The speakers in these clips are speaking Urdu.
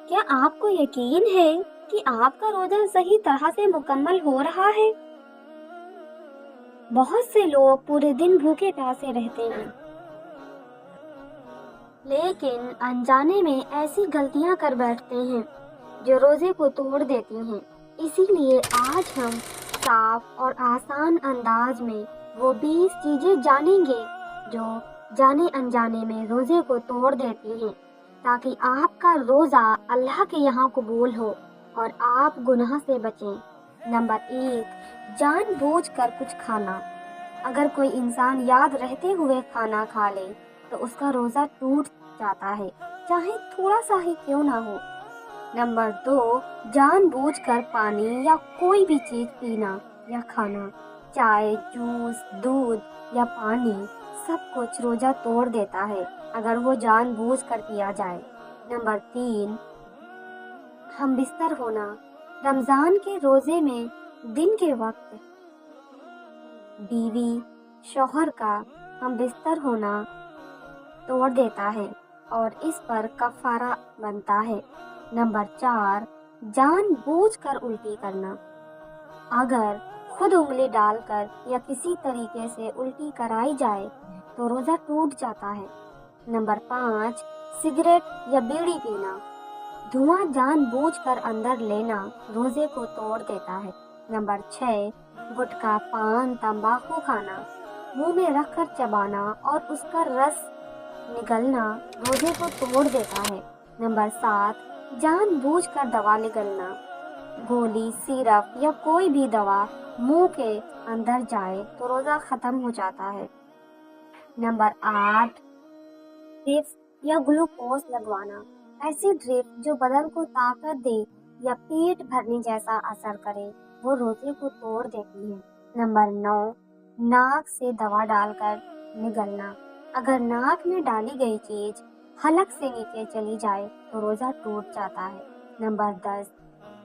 کیا آپ کو یقین ہے کہ آپ کا روزہ صحیح طرح سے مکمل ہو رہا ہے؟ بہت سے لوگ پورے دن بھوکے پیاسے رہتے ہیں، لیکن انجانے میں ایسی غلطیاں کر بیٹھتے ہیں جو روزے کو توڑ دیتی ہیں۔ اسی لیے آج ہم صاف اور آسان انداز میں وہ 20 چیزیں جانیں گے جو جانے انجانے میں روزے کو توڑ دیتی ہیں، تاکہ آپ کا روزہ اللہ کے یہاں قبول ہو اور آپ گناہ سے بچیں۔ نمبر 1، جان بوجھ کر کچھ کھانا۔ اگر کوئی انسان یاد رہتے ہوئے کھانا کھا لے تو اس کا روزہ ٹوٹ جاتا ہے، چاہے تھوڑا سا ہی کیوں نہ ہو۔ نمبر 2، جان بوجھ کر پانی یا کوئی بھی چیز پینا یا کھانا، چائے، جوس، دودھ یا پانی، سب کچھ روزہ توڑ دیتا ہے اگر وہ جان بوجھ کر پیا جائے۔ نمبر 3، ہم بستر ہونا۔ رمضان کے روزے میں دن کے وقت بیوی شوہر کا ہم بستر ہونا توڑ دیتا ہے اور اس پر کفارہ بنتا ہے۔ نمبر 4، جان بوجھ کر الٹی کرنا۔ اگر خود انگلی ڈال کر یا کسی طریقے سے الٹی کرائی جائے تو روزہ ٹوٹ جاتا ہے۔ نمبر 5، سگریٹ یا بیڑی پینا۔ دھواں جان بوجھ کر اندر لینا روزے کو توڑ دیتا ہے۔ نمبر 6، گٹکا، پان، تمباکو کھانا، منہ میں رکھ کر چبانا اور اس کا رس نگلنا روزے کو توڑ دیتا ہے۔ نمبر 7، جان بوجھ کر دوا نگلنا۔ گولی، سیرپ یا کوئی بھی دوا منہ کے اندر جائے تو روزہ ختم ہو جاتا ہے۔ نمبر 8، ڈرپس یا گلوکوز لگوانا۔ ایسی ڈرپ جو بدن کو طاقت دے یا پیٹ بھرنے جیسا اثر کرے وہ روزے کو توڑ دیتی ہے۔ نمبر 9، ناک سے دوا ڈال کر نگلنا۔ اگر ناک میں ڈالی گئی چیز حلق سے نیچے چلی جائے تو روزہ ٹوٹ جاتا ہے۔ نمبر 10،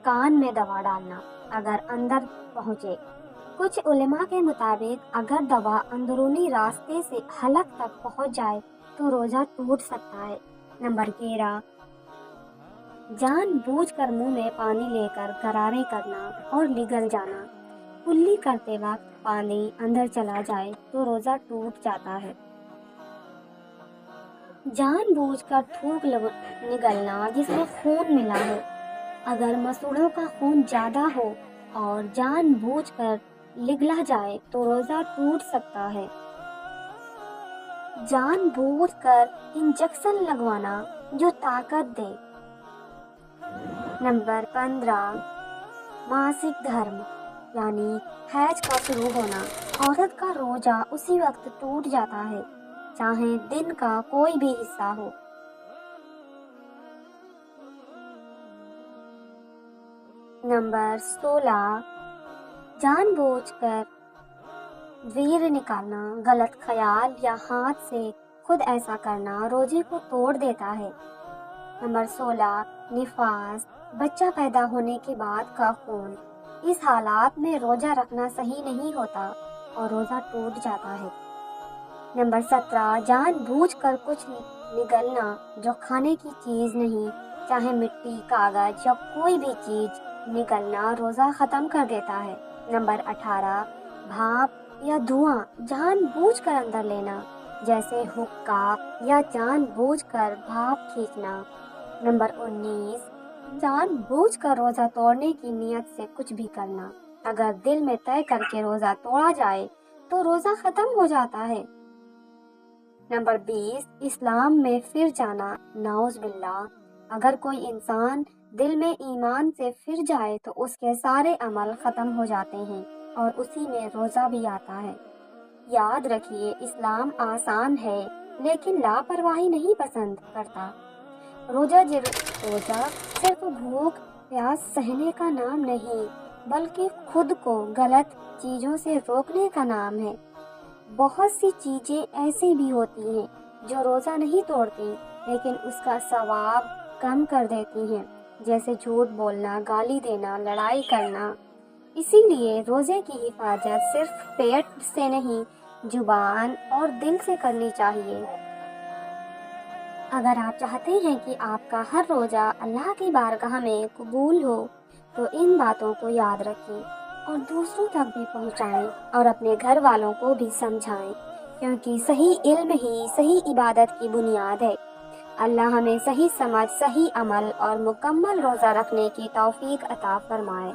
کان میں دوا ڈالنا اگر اندر پہنچے۔ کچھ علماء کے مطابق اگر دوا اندرونی راستے سے حلق تک پہنچ جائے تو روزہ ٹوٹ سکتا ہے۔ نمبر 11، جان بوجھ کر منہ میں پانی لے کر غرارے کرنا اور نگل جانا۔ کلی کرتے وقت پانی اندر چلا جائے تو روزہ ٹوٹ جاتا ہے۔ جان بوجھ کر تھوک نگلنا جس میں خون ملا ہو۔ اگر مسوڑوں کا خون زیادہ ہو اور جان بوجھ کر نگلا جائے تو روزہ ٹوٹ سکتا ہے۔ جان بوجھ کر انجیکشن لگوانا جو طاقت دے۔ نمبر 15، ماسک دھرم یعنی حیض کا شروع ہونا۔ عورت کا روزہ اسی وقت ٹوٹ جاتا ہے چاہے دن کا کوئی بھی حصہ ہو۔ نمبر 16، جان بوجھ کر ویر نکالنا، غلط خیال یا ہاتھ سے خود ایسا کرنا روزے کو توڑ دیتا ہے۔ نمبر 16، نفاس، بچہ پیدا ہونے کے بعد کا خون۔ اس حالات میں روزہ رکھنا صحیح نہیں ہوتا اور روزہ ٹوٹ جاتا ہے۔ نمبر 17، جان بوجھ کر کچھ نگلنا جو کھانے کی چیز نہیں، چاہے مٹی، کاغذ یا کوئی بھی چیز نگلنا روزہ ختم کر دیتا ہے۔ نمبر 18، بھاپ یا دھواں جان بوجھ کر اندر لینا، جیسے حقہ یا جان بوجھ کر بھاپ کھینچنا۔ نمبر 19، جان بوجھ کر روزہ توڑنے کی نیت سے کچھ بھی کرنا۔ اگر دل میں طے کر کے روزہ توڑا جائے تو روزہ ختم ہو جاتا ہے۔ نمبر 20، اسلام میں پھر جانا، نعوذ باللہ۔ اگر کوئی انسان دل میں ایمان سے پھر جائے تو اس کے سارے عمل ختم ہو جاتے ہیں اور اسی میں روزہ بھی آتا ہے۔ یاد رکھیے، اسلام آسان ہے لیکن لاپرواہی نہیں پسند کرتا۔ روزہ صرف بھوک پیاس سہنے کا نام نہیں بلکہ خود کو غلط چیزوں سے روکنے کا نام ہے۔ بہت سی چیزیں ایسی بھی ہوتی ہیں جو روزہ نہیں توڑتی لیکن اس کا ثواب کم کر دیتی ہیں، جیسے جھوٹ بولنا، گالی دینا، لڑائی کرنا۔ اسی لیے روزے کی حفاظت صرف پیٹ سے نہیں، زبان اور دل سے کرنی چاہیے۔ اگر آپ چاہتے ہیں کہ آپ کا ہر روزہ اللہ کی بارگاہ میں قبول ہو تو ان باتوں کو یاد رکھیں اور دوسروں تک بھی پہنچائیں اور اپنے گھر والوں کو بھی سمجھائیں، کیونکہ صحیح علم ہی صحیح عبادت کی بنیاد ہے۔ اللہ ہمیں صحیح سمجھ، صحیح عمل اور مکمل روزہ رکھنے کی توفیق عطا فرمائے۔